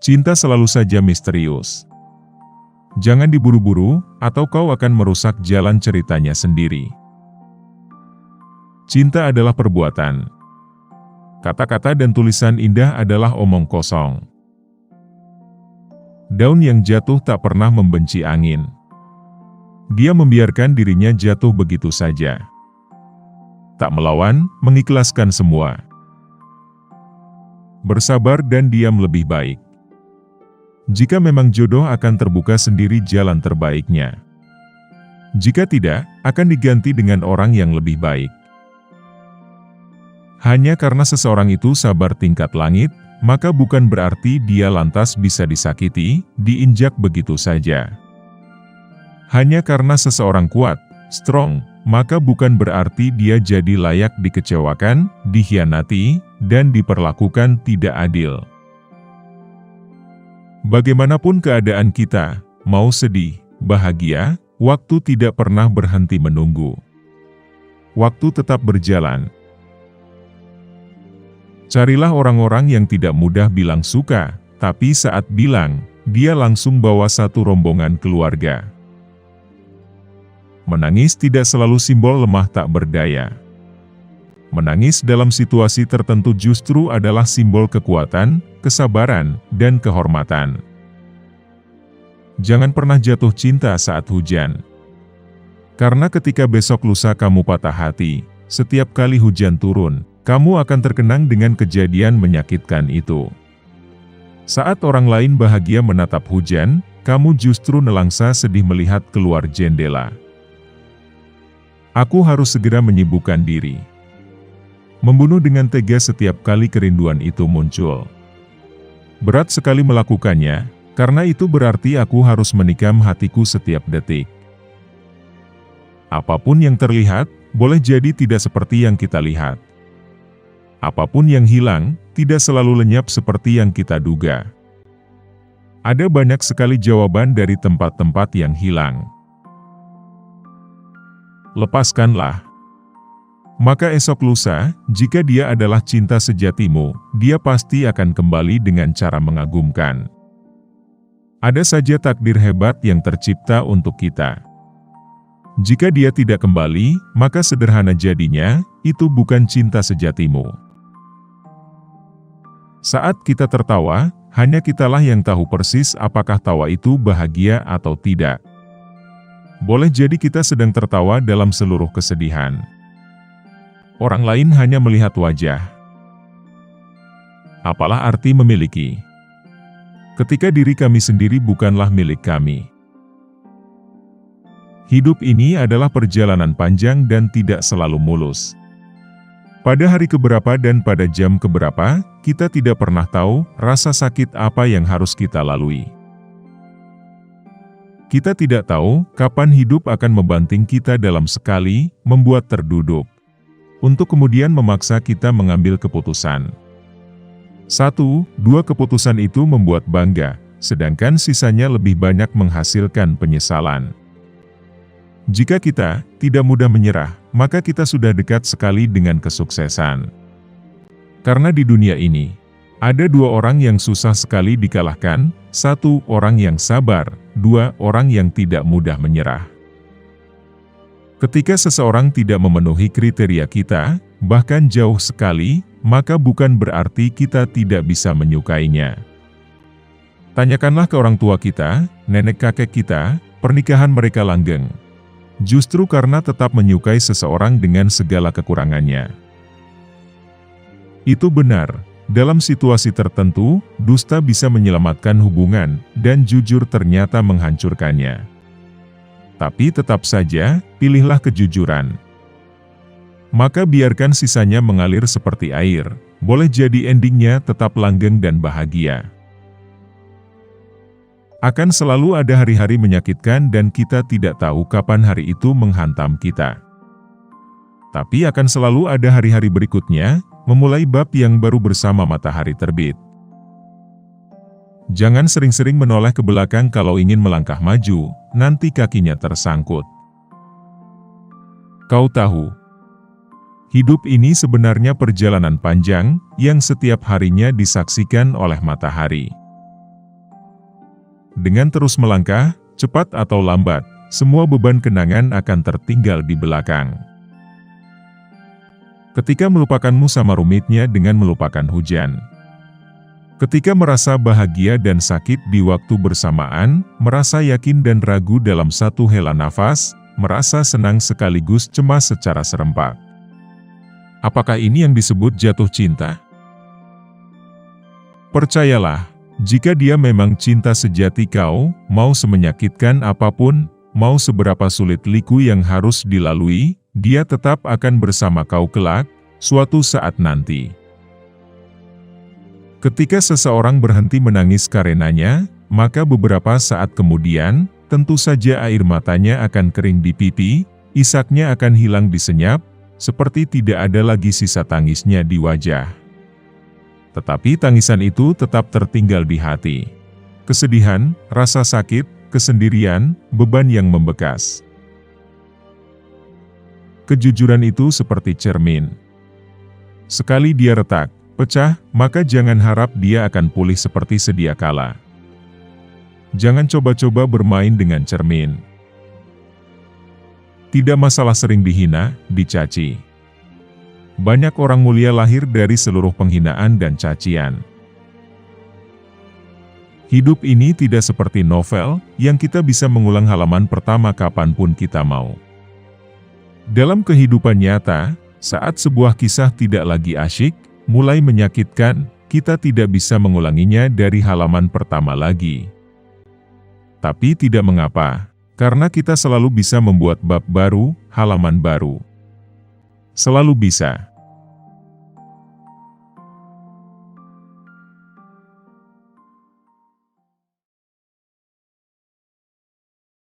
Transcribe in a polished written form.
Cinta selalu saja misterius. Jangan diburu-buru, atau kau akan merusak jalan ceritanya sendiri. Cinta adalah perbuatan. Kata-kata dan tulisan indah adalah omong kosong. Daun yang jatuh tak pernah membenci angin. Dia membiarkan dirinya jatuh begitu saja. Tak melawan, mengikhlaskan semua. Bersabar dan diam lebih baik. Jika memang jodoh akan terbuka sendiri jalan terbaiknya. Jika tidak, akan diganti dengan orang yang lebih baik. Hanya karena seseorang itu sabar tingkat langit, maka bukan berarti dia lantas bisa disakiti, diinjak begitu saja. Hanya karena seseorang kuat, strong, maka bukan berarti dia jadi layak dikecewakan, dikhianati, dan diperlakukan tidak adil. Bagaimanapun keadaan kita, mau sedih, bahagia, waktu tidak pernah berhenti menunggu. Waktu tetap berjalan. Carilah orang-orang yang tidak mudah bilang suka, tapi saat bilang, dia langsung bawa satu rombongan keluarga. Menangis tidak selalu simbol lemah tak berdaya. Menangis dalam situasi tertentu justru adalah simbol kekuatan, kesabaran, dan kehormatan. Jangan pernah jatuh cinta saat hujan. Karena ketika besok lusa kamu patah hati, setiap kali hujan turun, kamu akan terkenang dengan kejadian menyakitkan itu. Saat orang lain bahagia menatap hujan, kamu justru nelangsa sedih melihat keluar jendela. Aku harus segera menyibukkan diri. Membunuh dengan tega setiap kali kerinduan itu muncul. Berat sekali melakukannya, karena itu berarti aku harus menikam hatiku setiap detik. Apapun yang terlihat, boleh jadi tidak seperti yang kita lihat. Apapun yang hilang, tidak selalu lenyap seperti yang kita duga. Ada banyak sekali jawaban dari tempat-tempat yang hilang. Lepaskanlah. Maka esok lusa, jika dia adalah cinta sejatimu, dia pasti akan kembali dengan cara mengagumkan. Ada saja takdir hebat yang tercipta untuk kita. Jika dia tidak kembali, maka sederhana jadinya, itu bukan cinta sejatimu. Saat kita tertawa, hanya kitalah yang tahu persis apakah tawa itu bahagia atau tidak. Boleh jadi kita sedang tertawa dalam seluruh kesedihan. Orang lain hanya melihat wajah. Apalah arti memiliki? Ketika diri kami sendiri bukanlah milik kami. Hidup ini adalah perjalanan panjang dan tidak selalu mulus. Pada hari keberapa dan pada jam keberapa, kita tidak pernah tahu rasa sakit apa yang harus kita lalui. Kita tidak tahu kapan hidup akan membanting kita dalam sekali, membuat terduduk. Untuk kemudian memaksa kita mengambil keputusan. 1, 2 keputusan itu membuat bangga, sedangkan sisanya lebih banyak menghasilkan penyesalan. Jika kita tidak mudah menyerah, maka kita sudah dekat sekali dengan kesuksesan. Karena di dunia ini, ada 2 orang yang susah sekali dikalahkan, 1 orang yang sabar, 2 orang yang tidak mudah menyerah. Ketika seseorang tidak memenuhi kriteria kita, bahkan jauh sekali, maka bukan berarti kita tidak bisa menyukainya. Tanyakanlah ke orang tua kita, nenek kakek kita, pernikahan mereka langgeng. Justru karena tetap menyukai seseorang dengan segala kekurangannya. Itu benar, dalam situasi tertentu, dusta bisa menyelamatkan hubungan, dan jujur ternyata menghancurkannya. Tapi tetap saja, pilihlah kejujuran. Maka biarkan sisanya mengalir seperti air, boleh jadi endingnya tetap langgeng dan bahagia. Akan selalu ada hari-hari menyakitkan dan kita tidak tahu kapan hari itu menghantam kita. Tapi akan selalu ada hari-hari berikutnya, memulai bab yang baru bersama matahari terbit. Jangan sering-sering menoleh ke belakang kalau ingin melangkah maju, nanti kakinya tersangkut. Kau tahu, hidup ini sebenarnya perjalanan panjang, yang setiap harinya disaksikan oleh matahari. dengan terus melangkah, cepat atau lambat, semua beban kenangan akan tertinggal di belakang. Ketika melupakanmu sama rumitnya dengan melupakan hujan. Ketika merasa bahagia dan sakit di waktu bersamaan, merasa yakin dan ragu dalam satu hela nafas, merasa senang sekaligus cemas secara serempak. Apakah ini yang disebut jatuh cinta? Percayalah, jika dia memang cinta sejati kau, mau semenyakitkan apapun, mau seberapa sulit liku yang harus dilalui, dia tetap akan bersama kau kelak, suatu saat nanti. Ketika seseorang berhenti menangis karenanya, maka beberapa saat kemudian, tentu saja air matanya akan kering di pipi, isaknya akan hilang disenyap, seperti tidak ada lagi sisa tangisnya di wajah. Tetapi tangisan itu tetap tertinggal di hati. Kesedihan, rasa sakit, kesendirian, beban yang membekas. Kejujuran itu seperti cermin. Sekali dia retak, pecah, maka jangan harap dia akan pulih seperti sedia kala. Jangan coba-coba bermain dengan cermin. Tidak masalah sering dihina, dicaci. Banyak orang mulia lahir dari seluruh penghinaan dan cacian. Hidup ini tidak seperti novel, yang kita bisa mengulang halaman pertama kapanpun kita mau. Dalam kehidupan nyata, saat sebuah kisah tidak lagi asyik, mulai menyakitkan, kita tidak bisa mengulanginya dari halaman pertama lagi. Tapi tidak mengapa, karena kita selalu bisa membuat bab baru, halaman baru. Selalu bisa.